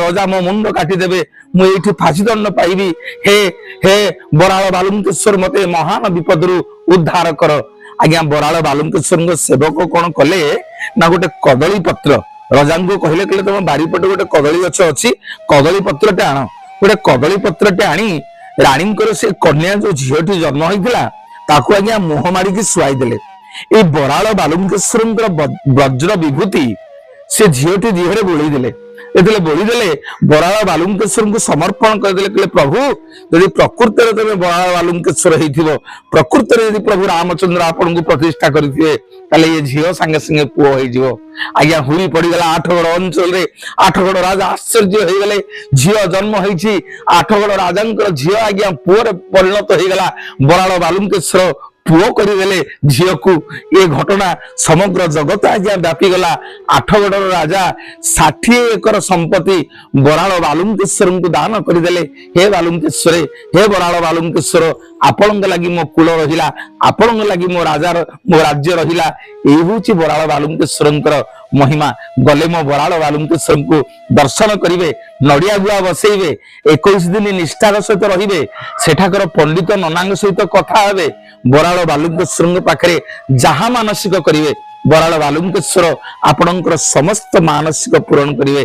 रजा मो मुंड काटिदेवे मुझे फाशी दंड पाइबी हे हे बराल बालुकेश्वर मते महान विपद उद्धार कर। आज्ञा बराल बालुकेश्वर सेवक कौन कले ना गोटे कदली पत्र रजा को कहले कहले तुम बारीपटे गोटे कदली गछ अच्छी कदली पत्रटे आण गोटे कदली पत्रटे आनी राणी से कन्या जो झीटी जन्म होता ताकू आज्ञा मुह मारिकी शुआई देले। ये बराल बालुकेश्वर वज्र विभूति से झीटी देहरे बोली देले बोली देले बराल बालुकेश्वर को समर्पण करदे कहले प्रभु यदि प्रकृत में तुम बराल बालुकेश्वर हो प्रकृत में प्रभु रामचंद्र आपन को प्रतिष्ठा करेंगे ये झील सांगे सांगे पुओ हो आज्ञा हुरी पड़गला आठगड़ अंचल रे आठगड़ राजा आश्चर्य हो गले झील जन्म होती आठगड़ राजा झील आज्ञा पुओ परिणत हो गला बराल बालुकेश्वर पुओ करदेले झील को ये घटना समग्र जगत आज्ञा व्यापी गला। आठगड़ राजा 60 एकर संपत्ति बराल बालुकेश्वर को दान करदेले। हे बालुकेश्वर हे बराल बालुकेश्वर आपण लगी मो कुल रहिला आपण लगी मो राज्य रहिला यही हूँ बराल बालुकेश्वर महिमा। गले मो बराल बालुकेश्वर को दर्शन करिवे नड़िया गुआ बसैबे 21 दिन निष्ठार सहित रहिबे सेठाकर पंडित ननांग सहित कथा हेबे बराल बालुकेश्वर पाखरे जहाँ मानसिक करिवे बराल बालुकेश्वर आपणकर समस्त मानसिक पूरण करिवे।